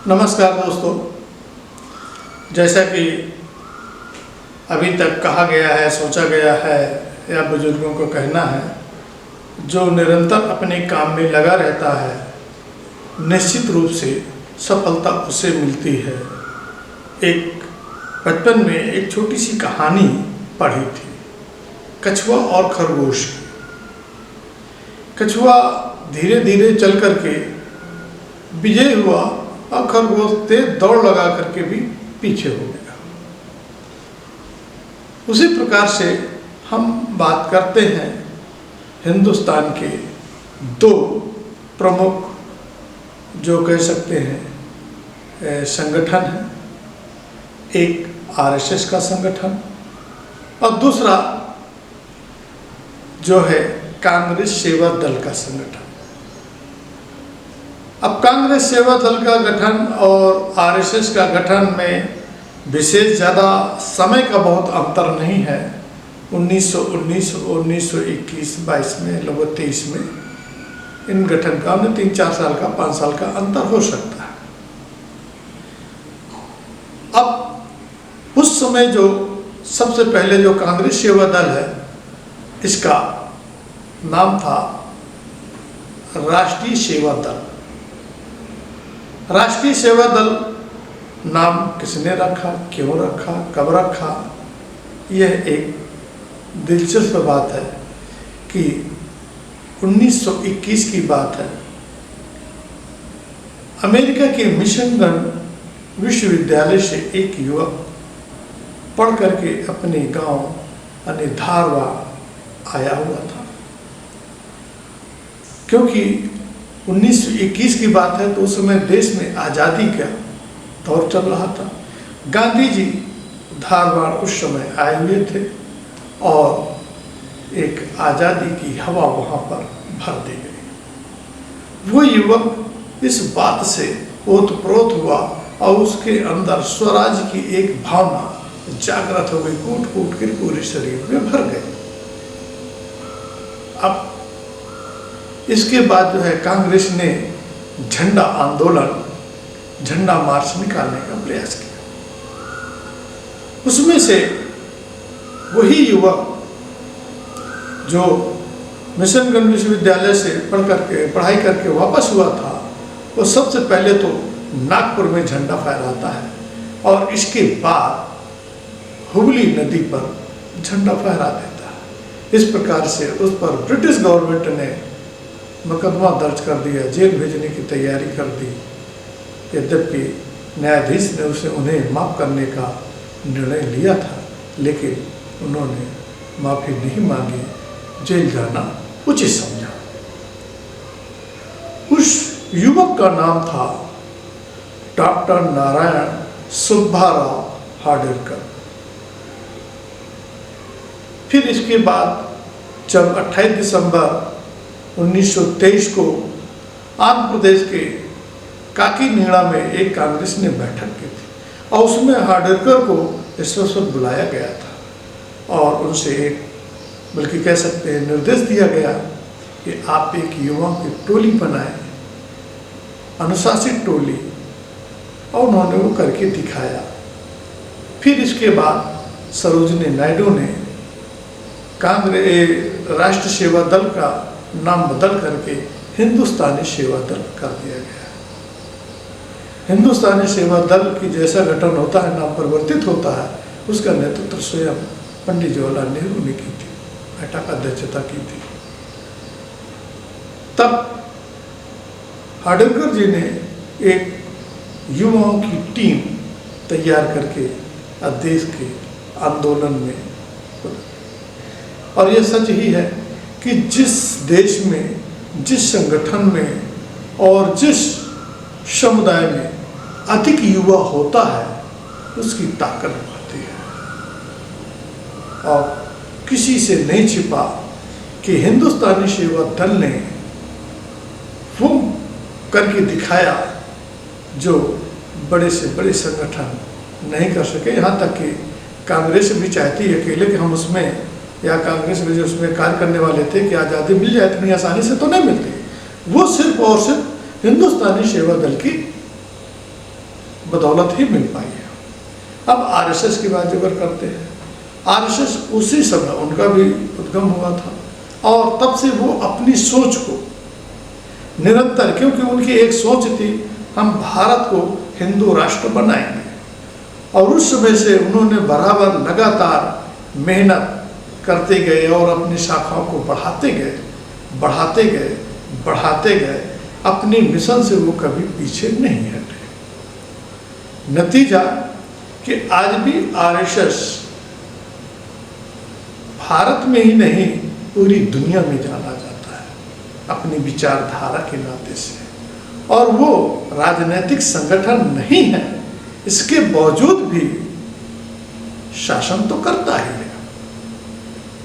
नमस्कार दोस्तों, जैसा कि अभी तक कहा गया है, सोचा गया है या बुजुर्गों को कहना है, जो निरंतर अपने काम में लगा रहता है निश्चित रूप से सफलता उसे मिलती है। एक बचपन में एक छोटी सी कहानी पढ़ी थी, कछुआ और खरगोश की। कछुआ धीरे धीरे चल करके विजय हुआ और खरगोश तेज दौड़ लगा करके भी पीछे हो गया। उसी प्रकार से हम बात करते हैं हिंदुस्तान के दो प्रमुख जो कह सकते हैं संगठन हैं, एक आरएसएस का संगठन और दूसरा जो है कांग्रेस सेवा दल का संगठन। अब कांग्रेस सेवा दल का गठन और आरएसएस का गठन में विशेष ज़्यादा समय का बहुत अंतर नहीं है। 1919 और 1921 22 में लगभग 23 में इन गठन का 3-4 साल का 5 साल का अंतर हो सकता है। अब उस समय जो सबसे पहले जो कांग्रेस सेवा दल है, इसका नाम था राष्ट्रीय सेवा दल। राष्ट्रीय सेवा दल नाम किसने रखा, क्यों रखा, कब रखा, यह एक दिलचस्प बात है कि 1921 की बात है। अमेरिका के मिशिगन विश्वविद्यालय से एक युवक पढ़ करके अपने गांव यानी धारवा आया हुआ था। क्योंकि 1921 की बात है तो उस समय देश में आज़ादी का दौर चल रहा था। गांधी जी धारवाड़ उस समय आए हुए थे और एक आज़ादी की हवा वहाँ पर भर दी गई। वो युवक इस बात से ओतप्रोत हुआ और उसके अंदर स्वराज की एक भावना जागृत हो गई, कूट कूट कर पूरे शरीर में भर गई। अब इसके बाद जो है कांग्रेस ने झंडा आंदोलन, झंडा मार्च निकालने का प्रयास किया। उसमें से वही युवक जो मिशिगन विश्वविद्यालय से पढ़ाई करके वापस हुआ था, वो सबसे पहले तो नागपुर में झंडा फहराता है और इसके बाद हुगली नदी पर झंडा फहरा देता है। इस प्रकार से उस पर ब्रिटिश गवर्नमेंट ने मुकदमा दर्ज कर दिया, जेल भेजने की तैयारी कर दी। यद्यपि न्यायाधीश ने उन्हें माफ़ करने का निर्णय लिया था, लेकिन उन्होंने माफ़ी नहीं मांगी, जेल जाना उचित समझा। उस युवक का नाम था डॉक्टर नारायण सुब्बाराव हार्डेकर। फिर इसके बाद जब 28 दिसंबर 1923 को आंध्र प्रदेश के काकीनीड़ा में एक कांग्रेस ने बैठक की थी और उसमें हार्डेकर को इस वक्त बुलाया गया था और उनसे एक बल्कि कह सकते हैं निर्देश दिया गया कि आप एक युवाओं की टोली बनाएं, अनुशासित टोली, और उन्होंने वो करके दिखाया। फिर इसके बाद सरोजिनी नायडू ने कांग्रेस राष्ट्रीय सेवा दल का नाम बदल करके हिंदुस्तानी सेवा दल कर दिया गया। हिंदुस्तानी सेवा दल की जैसा गठन होता है, नाम परिवर्तित होता है, उसका नेतृत्व स्वयं पंडित जवाहरलाल नेहरू ने की थी, बैठक अध्यक्षता की थी। तब हार्डेकर जी ने एक युवाओं की टीम तैयार करके देश के आंदोलन में, और यह सच ही है कि जिस देश में, जिस संगठन में और जिस समुदाय में अधिक युवा होता है, उसकी ताकत बढ़ती है। और किसी से नहीं छिपा कि हिंदुस्तानी सेवा दल ने वो करके दिखाया जो बड़े से बड़े संगठन नहीं कर सके। यहाँ तक कि कांग्रेस भी चाहती है अकेले कि हम उसमें, या कांग्रेस में जो उसमें कार्य करने वाले थे कि आज़ादी मिल जाए, इतनी आसानी से तो नहीं मिलती। वो सिर्फ और सिर्फ हिंदुस्तानी सेवा दल की बदौलत ही मिल पाई है। अब आरएसएस की बात अगर करते हैं, आरएसएस उसी समय उनका भी उद्गम हुआ था और तब से वो अपनी सोच को निरंतर, क्योंकि उनकी एक सोच थी हम भारत को हिंदू राष्ट्र बनाएंगे, और उस समय से उन्होंने बराबर लगातार मेहनत करते गए और अपनी शाखाओं को बढ़ाते गए बढ़ाते गए बढ़ाते गए। अपनी मिशन से वो कभी पीछे नहीं हटे। नतीजा कि आज भी आरएसएस भारत में ही नहीं पूरी दुनिया में जाना जाता है अपनी विचारधारा के नाते से, और वो राजनीतिक संगठन नहीं है, इसके बावजूद भी शासन तो करता ही है,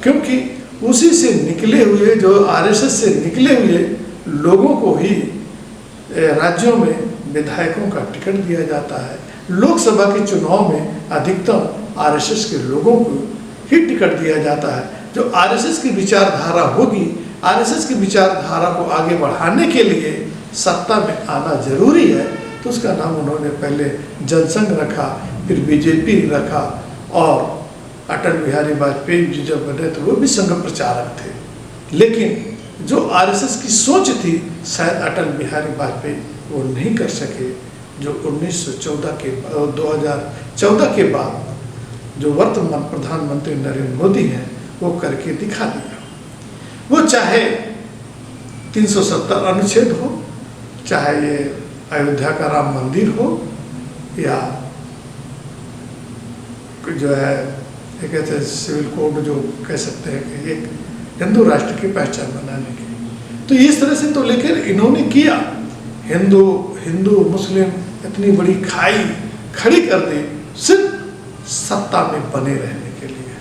क्योंकि उसी से निकले हुए, जो आरएसएस से निकले हुए लोगों को ही राज्यों में विधायकों का टिकट दिया जाता है। लोकसभा के चुनाव में अधिकतम आरएसएस के लोगों को ही टिकट दिया जाता है। जो आरएसएस की विचारधारा होगी, आरएसएस की विचारधारा को आगे बढ़ाने के लिए सत्ता में आना जरूरी है, तो उसका नाम उन्होंने पहले जनसंघ रखा, फिर बीजेपी रखा, और अटल बिहारी वाजपेयी जी जब बने तो वो भी संघ प्रचारक थे। लेकिन जो आरएसएस की सोच थी, शायद अटल बिहारी वाजपेयी वो नहीं कर सके, जो 2014 के बाद जो वर्तमान प्रधानमंत्री नरेंद्र मोदी हैं वो करके दिखा दिया। वो चाहे 370 अनुच्छेद हो, चाहे ये अयोध्या का राम मंदिर हो, या जो है कहते हैं सिविल कोड, जो कह सकते हैं कि एक हिंदू राष्ट्र की पहचान बनाने की, तो इस तरह से तो लेकर इन्होंने किया। हिंदू मुस्लिम इतनी बड़ी खाई खड़ी कर दी सिर्फ सत्ता में बने रहने के लिए।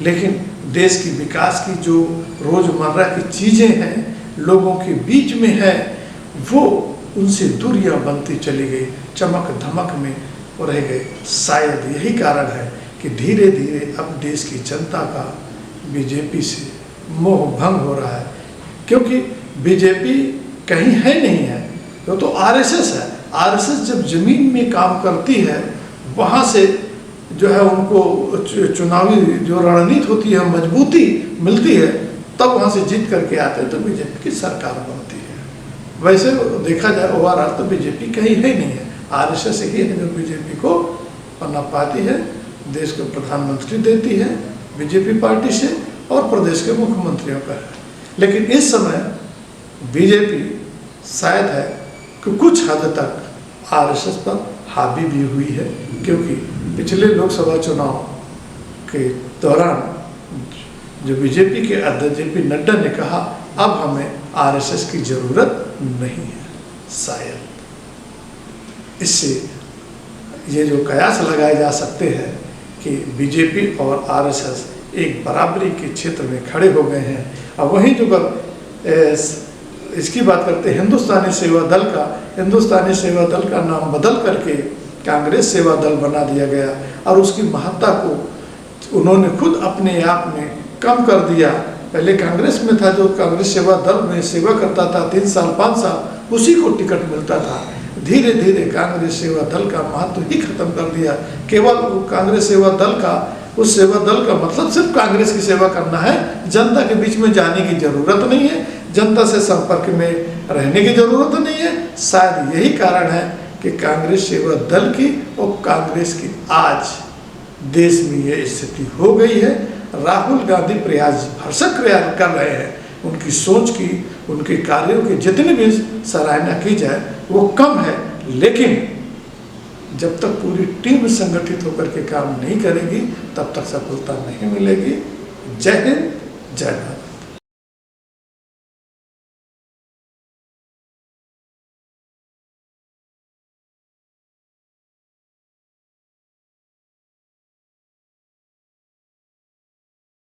लेकिन देश की विकास की जो रोजमर्रा की चीजें हैं लोगों के बीच में है, वो उनसे दूरियां बनती चली गई, चमक धमक में वो रह गए। शायद यही कारण है कि धीरे धीरे अब देश की जनता का बीजेपी से मोह भंग हो रहा है, क्योंकि बीजेपी कहीं है नहीं है, वो तो आरएसएस है। आरएसएस जब जमीन में काम करती है, वहाँ से जो है उनको चुनावी जो रणनीति होती है मजबूती मिलती है, तब वहाँ से जीत करके आते हैं तो बीजेपी की सरकार बनती है। वैसे देखा जाए ओवरऑल तो बीजेपी कहीं है नहीं है, आरएसएस ही है जो बीजेपी को पन्ना पाती है, देश को प्रधानमंत्री देती है बीजेपी पार्टी से, और प्रदेश के मुख्यमंत्रियों का है। लेकिन इस समय बीजेपी शायद है कि कुछ हद तक आरएसएस पर हावी भी हुई है, क्योंकि पिछले लोकसभा चुनाव के दौरान जो बीजेपी के अध्यक्ष जेपी नड्डा ने कहा अब हमें आरएसएस की जरूरत नहीं है। शायद इससे ये जो कयास लगाए जा सकते हैं कि बीजेपी और आरएसएस एक बराबरी के क्षेत्र में खड़े हो गए हैं। अब वहीं जो इसकी बात करते हैं हिंदुस्तानी सेवा दल का, हिंदुस्तानी सेवा दल का नाम बदल करके कांग्रेस सेवा दल बना दिया गया, और उसकी महत्ता को उन्होंने खुद अपने आप में कम कर दिया। पहले कांग्रेस में था, जो कांग्रेस सेवा दल में सेवा करता था 3 साल 5 साल, उसी को टिकट मिलता था। धीरे धीरे कांग्रेस सेवा दल का महत्व ही खत्म कर दिया। केवल कांग्रेस सेवा दल का, उस सेवा दल का मतलब सिर्फ कांग्रेस की सेवा करना है, जनता के बीच में जाने की जरूरत नहीं है, जनता से संपर्क में रहने की जरूरत नहीं है। शायद यही कारण है कि कांग्रेस सेवा दल की और कांग्रेस की आज देश में ये स्थिति हो गई है। राहुल गांधी प्रयास भरसक प्रयास कर रहे हैं, उनकी सोच की, उनके कार्यों की जितनी भी सराहना की जाए वो कम है, लेकिन जब तक पूरी टीम संगठित होकर के काम नहीं करेगी तब तक सफलता नहीं मिलेगी। जय हिंद, जय भारत।